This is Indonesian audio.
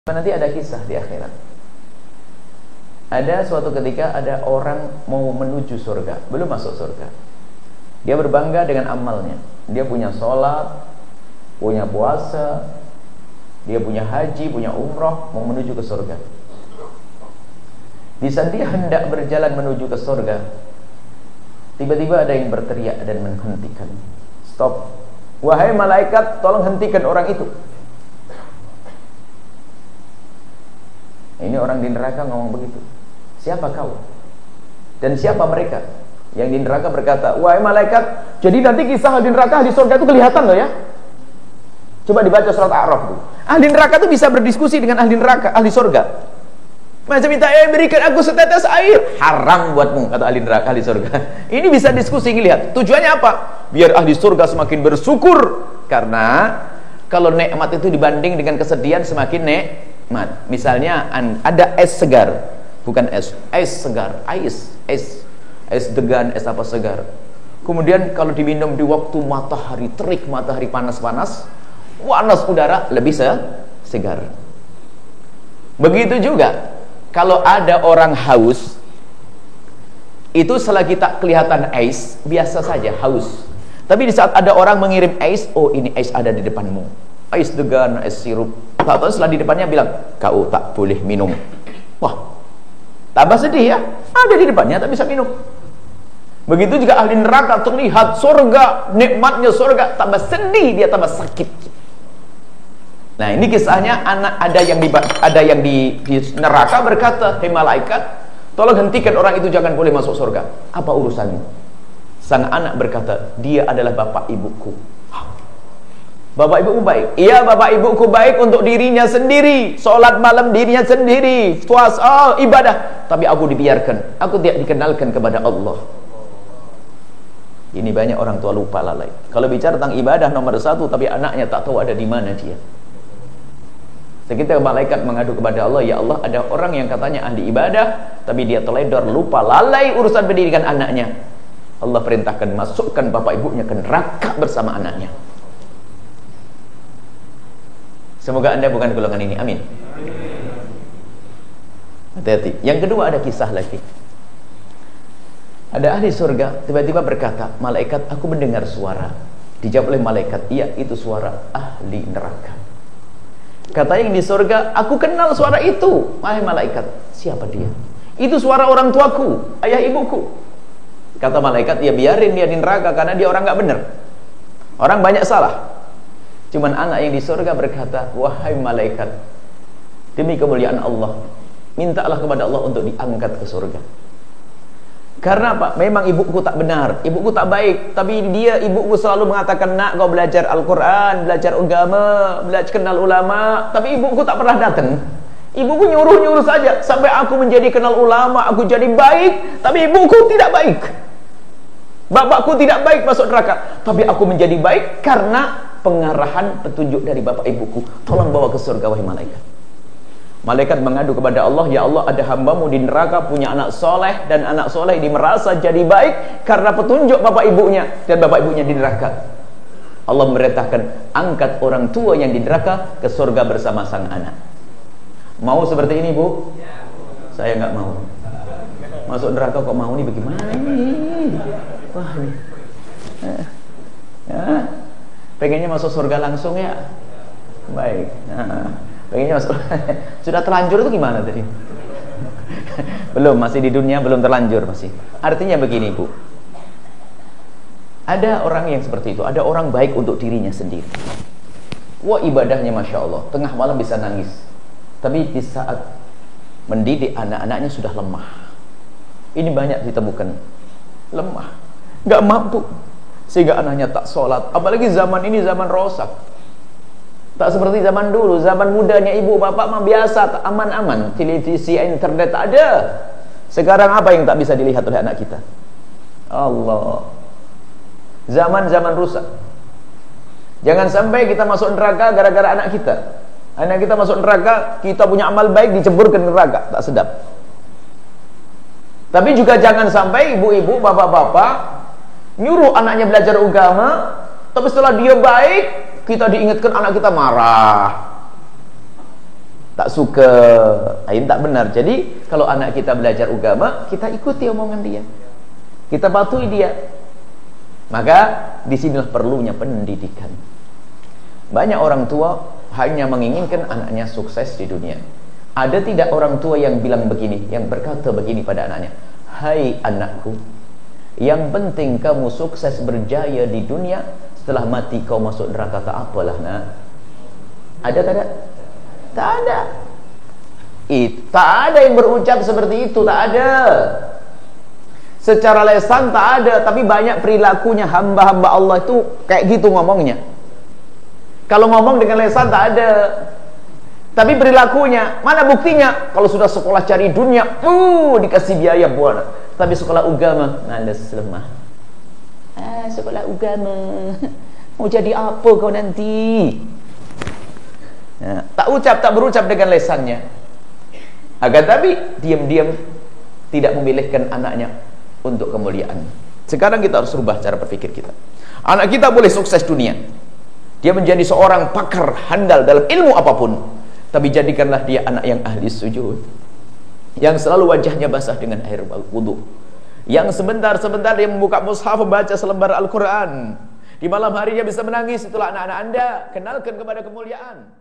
Nanti ada kisah di akhirat. Ada suatu ketika ada orang mau menuju surga, belum masuk surga. Dia berbangga dengan amalnya. Dia punya sholat, punya puasa, dia punya haji, punya umroh, mau menuju ke surga. Di saat dia hendak berjalan menuju ke surga, tiba-tiba ada yang berteriak dan menghentikan. Stop. Wahai malaikat, tolong hentikan orang itu. Ini orang di neraka ngomong begitu. Siapa kau? Dan siapa mereka? Yang di neraka berkata, wahai malaikat, jadi nanti kisah ahli neraka, ahli surga itu kelihatan loh ya. Coba dibaca surat A'raf itu. Ahli neraka itu bisa berdiskusi dengan ahli neraka, ahli surga. Macam minta, berikan aku setetes air. Haram buatmu, kata ahli neraka, ahli surga. Ini bisa diskusi, lihat. Tujuannya apa? Biar ahli surga semakin bersyukur. Karena kalau nikmat itu dibanding dengan kesedihan semakin nikmat. Misalnya ada es segar, bukan es segar, es degan, es apa segar. Kemudian kalau diminum di waktu matahari terik, matahari panas udara, lebih segar. Begitu juga kalau ada orang haus, itu selagi tak kelihatan es, biasa saja haus. Tapi di saat ada orang mengirim es, oh ini es ada di depanmu, es degan, es sirup. Tahu setelah di depannya bilang, kau tak boleh minum. Wah, tambah sedih ya. Ada di depannya tak bisa minum. Begitu juga ahli neraka, terlihat surga, nikmatnya surga, tambah sedih, dia tambah sakit. Nah ini kisahnya, ada yang di neraka berkata, hei malaikat, tolong hentikan orang itu, jangan boleh masuk surga. Apa urusannya? Sang anak berkata, dia adalah bapak ibuku. Bapak ibuku baik. Iya, bapak ibuku baik untuk dirinya sendiri. Sholat malam dirinya sendiri. Puasa, ibadah. Tapi aku dibiarkan. Aku tidak dikenalkan kepada Allah. Ini banyak orang tua lupa, lalai. Kalau bicara tentang ibadah nomor satu, tapi anaknya tak tahu ada di mana dia. Sekitar malaikat mengadu kepada Allah, ya Allah, ada orang yang katanya ahli ibadah, tapi dia teledor, lupa, lalai urusan pendidikan anaknya. Allah perintahkan, masukkan bapak ibunya ke neraka bersama anaknya. Semoga anda bukan golongan ini, amin. Hati-hati. Yang kedua ada kisah lagi. Ada ahli surga tiba-tiba berkata, malaikat, aku mendengar suara. Dijawab oleh malaikat, iya itu suara ahli neraka. Kata yang di surga, aku kenal suara itu. Wahai malaikat, siapa dia? Itu suara orang tuaku, ayah ibuku. Kata malaikat, ya biarin dia di neraka karena dia orang nggak benar. Orang banyak salah. Cuman anak yang di surga berkata, wahai malaikat, demi kemuliaan Allah, mintalah kepada Allah untuk diangkat ke surga. Karena apa? Memang ibuku tak benar, ibuku tak baik, tapi ibuku selalu mengatakan, nak kau belajar Al-Quran, belajar agama, belajar kenal ulama. Tapi ibuku tak pernah datang. Ibuku nyuruh-nyuruh saja sampai aku menjadi kenal ulama, aku jadi baik, tapi ibuku tidak baik. Bapakku tidak baik, masuk neraka, tapi aku menjadi baik karena pengarahan petunjuk dari bapak ibuku. Tolong bawa ke surga, wahai malaikat. Malaikat mengadu kepada Allah, ya Allah, ada hambamu di neraka punya anak soleh, dan anak soleh ini merasa jadi baik karena petunjuk bapak ibunya, dan bapak ibunya di neraka. Allah memerintahkan, angkat orang tua yang di neraka ke surga bersama sang anak. Mau seperti ini, Bu? Saya nggak mau. Masuk neraka kok mau, nih bagaimana ini? Wah ini pengennya masuk surga langsung ya. Baik. Pengennya masuk. Sudah terlanjur itu gimana tadi? Belum, masih di dunia, belum terlanjur masih. Artinya begini, Bu. Ada orang yang seperti itu. Ada orang baik untuk dirinya sendiri. Wah, ibadahnya Masya Allah, tengah malam bisa nangis. Tapi di saat mendidik anak-anaknya sudah lemah. Ini banyak ditemukan. Lemah, nggak mampu, sehingga anaknya tak sholat. Apalagi zaman ini zaman rosak, tak seperti zaman dulu. Zaman mudanya ibu bapak mah biasa, aman-aman, televisi, internet ada. Sekarang apa yang tak bisa dilihat oleh anak kita? Allah, zaman-zaman rusak. Jangan sampai kita masuk neraka gara-gara anak kita. Anak kita masuk neraka, kita punya amal baik dicebur ke neraka, tak sedap. Tapi juga jangan sampai ibu-ibu, bapak-bapak nyuruh anaknya belajar agama, tapi setelah dia baik, kita diingatkan anak kita marah. tak suka, ini tak benar. Jadi kalau anak kita belajar agama, kita ikuti omongan dia, kita patuhi dia. Maka disinilah perlunya pendidikan. Banyak orang tua hanya menginginkan anaknya sukses di dunia. Ada tidak orang tua yang bilang begini, yang berkata begini pada anaknya, hai anakku, yang penting kamu sukses berjaya di dunia, setelah mati kau masuk neraka tak apalah nak. Ada tak ada? Tak ada. Tak ada yang berucap seperti itu, tak ada. Secara lesan tak ada, tapi banyak perilakunya hamba-hamba Allah itu kayak gitu ngomongnya. Kalau ngomong dengan lesan tak ada, tapi perilakunya, mana buktinya? Kalau sudah sekolah cari dunia, dikasih biaya buat. Tapi sekolah agama, males lemah. Sekolah agama, mau jadi apa kau nanti? Tak berucap dengan lesannya. Agar tapi diam-diam tidak memilihkan anaknya untuk kemuliaan. Sekarang kita harus rubah cara berpikir kita. Anak kita boleh sukses dunia, dia menjadi seorang pakar handal dalam ilmu apapun, tapi jadikanlah dia anak yang ahli sujud, yang selalu wajahnya basah dengan air wudu, yang sebentar-sebentar dia membuka mushaf membaca selembar Al-Quran. Di malam hari dia bisa menangis. Itulah anak-anak Anda. Kenalkan kepada kemuliaan.